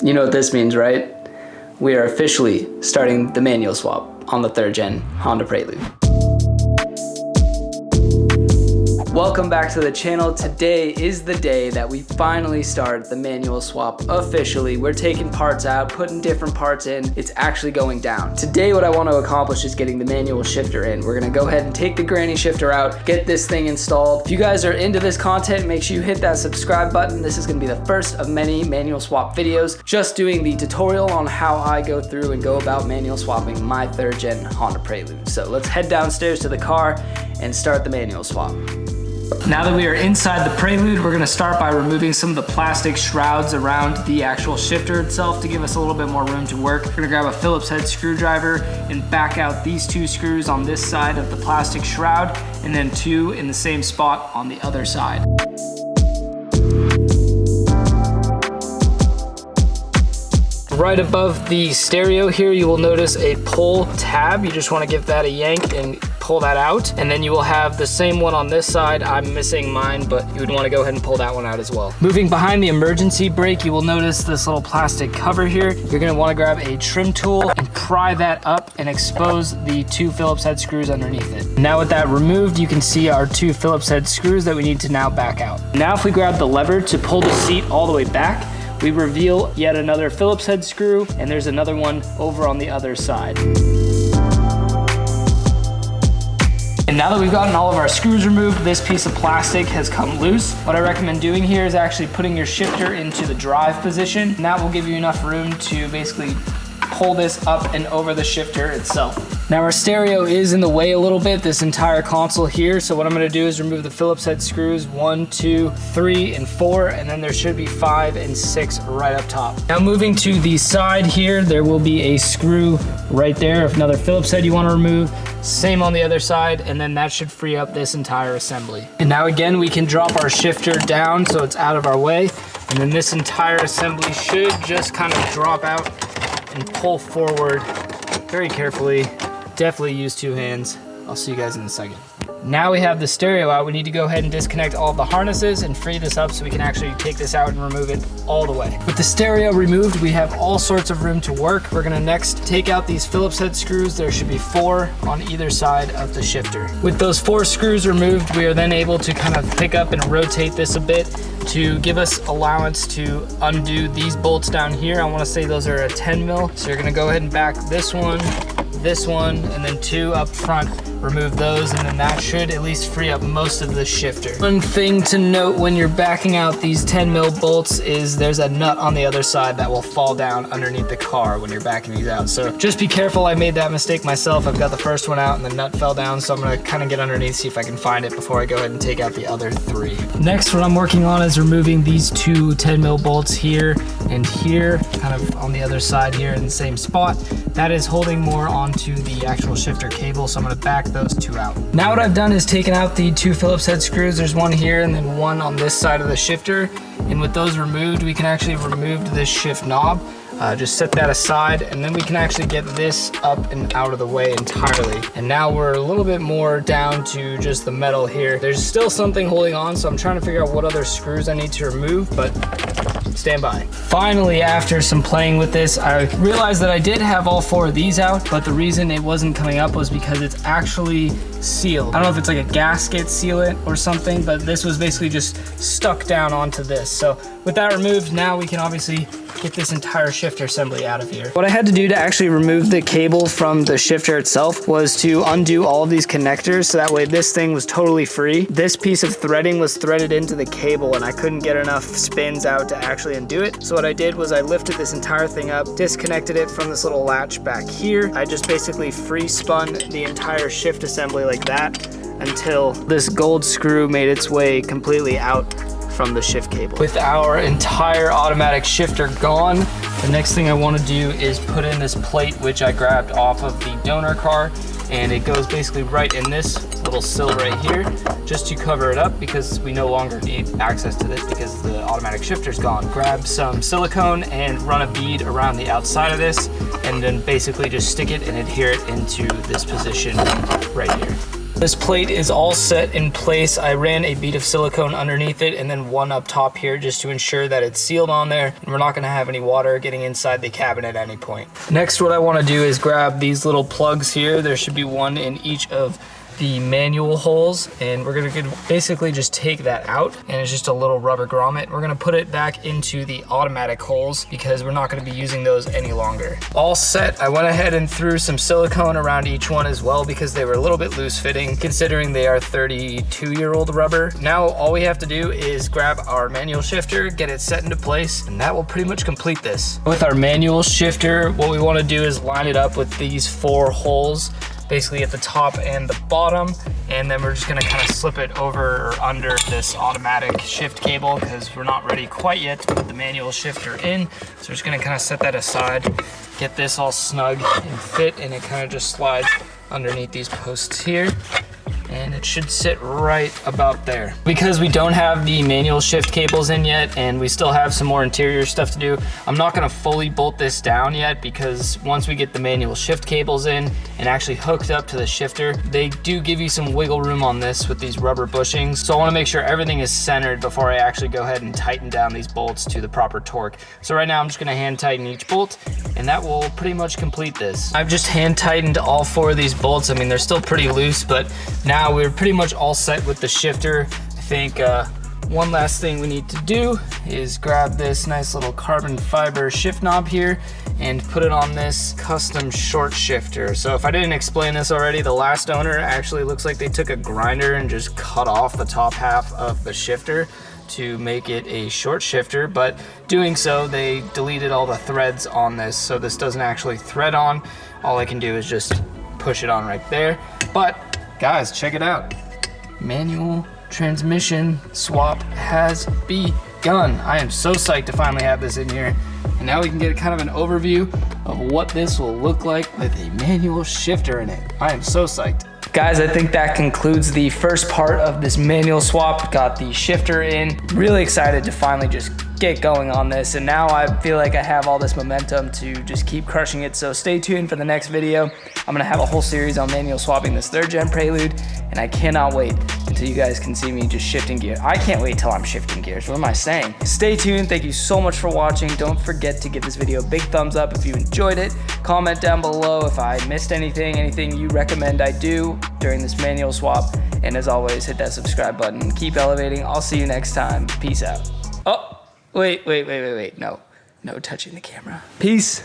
You know what this means, right? We are officially starting the manual swap on the 3rd gen Honda Prelude. Welcome back to the channel. Today is the day that we finally start the manual swap officially. We're taking parts out, putting different parts in. It's actually going down. Today what I want to accomplish is getting the manual shifter in. We're gonna go ahead and take the granny shifter out, get this thing installed. If you guys are into this content, make sure you hit that subscribe button. This is gonna be the first of many manual swap videos, just doing the tutorial on how I go through and go about manual swapping my 3rd gen Honda Prelude. So let's head downstairs to the car and start the manual swap. Now that we are inside the Prelude, we're gonna start by removing some of the plastic shrouds around the actual shifter itself to give us a little bit more room to work. We're gonna grab a Phillips head screwdriver and back out these 2 screws on this side of the plastic shroud, and then 2 in the same spot on the other side. Right above the stereo here, you will notice a pull tab. You just wanna give that a yank and pull that out. And then you will have the same one on this side. I'm missing mine, but you would wanna go ahead and pull that one out as well. Moving behind the emergency brake, you will notice this little plastic cover here. You're gonna wanna grab a trim tool and pry that up and expose the 2 Phillips head screws underneath it. Now with that removed, you can see our 2 Phillips head screws that we need to now back out. Now if we grab the lever to pull the seat all the way back, we reveal yet another Phillips head screw, and there's another one over on the other side. And now that we've gotten all of our screws removed, this piece of plastic has come loose. What I recommend doing here is actually putting your shifter into the drive position, and that will give you enough room to basically pull this up and over the shifter itself. Now our stereo is in the way a little bit, this entire console here, so what I'm gonna do is remove the Phillips head screws 1, 2, 3, and 4, and then there should be 5 and 6 right up top. Now moving to the side here, there will be a screw right there. If another Phillips head you wanna remove, same on the other side, and then that should free up this entire assembly. And now again, we can drop our shifter down so it's out of our way, and then this entire assembly should just kind of drop out and pull forward very carefully. Definitely use 2 hands. I'll see you guys in a second. Now we have the stereo out, we need to go ahead and disconnect all of the harnesses and free this up so we can actually take this out and remove it all the way. With the stereo removed, we have all sorts of room to work. We're gonna next take out these Phillips head screws. There should be 4 on either side of the shifter. With those 4 screws removed, we are then able to kind of pick up and rotate this a bit to give us allowance to undo these bolts down here. I wanna say those are a 10 mil. So you're gonna go ahead and back this one, and then 2 up front. Remove those, and then that should at least free up most of the shifter. One thing to note when you're backing out these 10 mil bolts is there's a nut on the other side that will fall down underneath the car when you're backing these out. So just be careful. I made that mistake myself. I've got the first one out and the nut fell down, so I'm gonna kind of get underneath, see if I can find it before I go ahead and take out the other 3. Next, what I'm working on is removing these 2 10 mil bolts here and here, kind of on the other side here in the same spot. That is holding more onto the actual shifter cable, so I'm gonna back those 2 out. Now what I've done is taken out the 2 Phillips head screws. There's one here and then one on this side of the shifter. And with those removed, we can actually remove this shift knob. Just set that aside, and then we can actually get this up and out of the way entirely. And now we're a little bit more down to just the metal here. There's still something holding on, so I'm trying to figure out what other screws I need to remove, but stand by. Finally, after some playing with this, I realized that I did have all 4 of these out, but the reason it wasn't coming up was because it's actually sealed. I don't know if it's like a gasket sealant or something, but this was basically just stuck down onto this. So with that removed, now we can obviously get this entire shifter assembly out of here. What I had to do to actually remove the cable from the shifter itself was to undo all of these connectors, so that way this thing was totally free. This piece of threading was threaded into the cable and I couldn't get enough spins out to actually undo it. So what I did was I lifted this entire thing up, disconnected it from this little latch back here. I just basically free spun the entire shift assembly like that until this gold screw made its way completely out from the shift cable. With our entire automatic shifter gone, the next thing I want to do is put in this plate, which I grabbed off of the donor car, and it goes basically right in this little sill right here, just to cover it up because we no longer need access to this because the automatic shifter's gone. Grab some silicone and run a bead around the outside of this, and then basically just stick it and adhere it into this position right here. This plate is all set in place. I ran a bead of silicone underneath it and then one up top here just to ensure that it's sealed on there and we're not gonna have any water getting inside the cabin at any point. Next, what I wanna do is grab these little plugs here. There should be one in each of the manual holes, and we're gonna basically just take that out, and it's just a little rubber grommet. We're gonna put it back into the automatic holes because we're not gonna be using those any longer. All set, I went ahead and threw some silicone around each one as well because they were a little bit loose fitting considering they are 32-year-old rubber. Now all we have to do is grab our manual shifter, get it set into place, and that will pretty much complete this. With our manual shifter, what we wanna do is line it up with these 4 holes, basically at the top and the bottom, and then we're just gonna kind of slip it over or under this automatic shift cable because we're not ready quite yet to put the manual shifter in. So we're just gonna kind of set that aside, get this all snug and fit, and it kind of just slides underneath these posts here. And it should sit right about there. Because we don't have the manual shift cables in yet and we still have some more interior stuff to do, I'm not gonna fully bolt this down yet because once we get the manual shift cables in and actually hooked up to the shifter, they do give you some wiggle room on this with these rubber bushings. So I wanna make sure everything is centered before I actually go ahead and tighten down these bolts to the proper torque. So right now I'm just gonna hand tighten each bolt and that will pretty much complete this. I've just hand tightened all 4 of these bolts. I mean, they're still pretty loose, but now we're pretty much all set with the shifter. I think one last thing we need to do is grab this nice little carbon fiber shift knob here and put it on this custom short shifter. So if I didn't explain this already, the last owner actually looks like they took a grinder and just cut off the top half of the shifter to make it a short shifter, but doing so, they deleted all the threads on this, so this doesn't actually thread on. All I can do is just push it on right there. But guys, check it out. Manual transmission swap has begun. I am so psyched to finally have this in here. And now we can get kind of an overview of what this will look like with a manual shifter in it. I am so psyched. Guys, I think that concludes the first part of this manual swap. Got the shifter in. Really excited to finally just get going on this, and now I feel like I have all this momentum to just keep crushing it. So stay tuned for the next video. I'm gonna have a whole series on manual swapping this 3rd gen Prelude, and I cannot wait until you guys can see me just shifting gear. I can't wait till I'm shifting gears. What am I saying? Stay tuned. Thank you so much for watching. Don't forget to give this video a big thumbs up if you enjoyed it. Comment down below if I missed anything you recommend I do during this manual swap. And as always, hit that subscribe button. Keep elevating. I'll see you next time. Peace out. Oh. Wait. No touching the camera. Peace.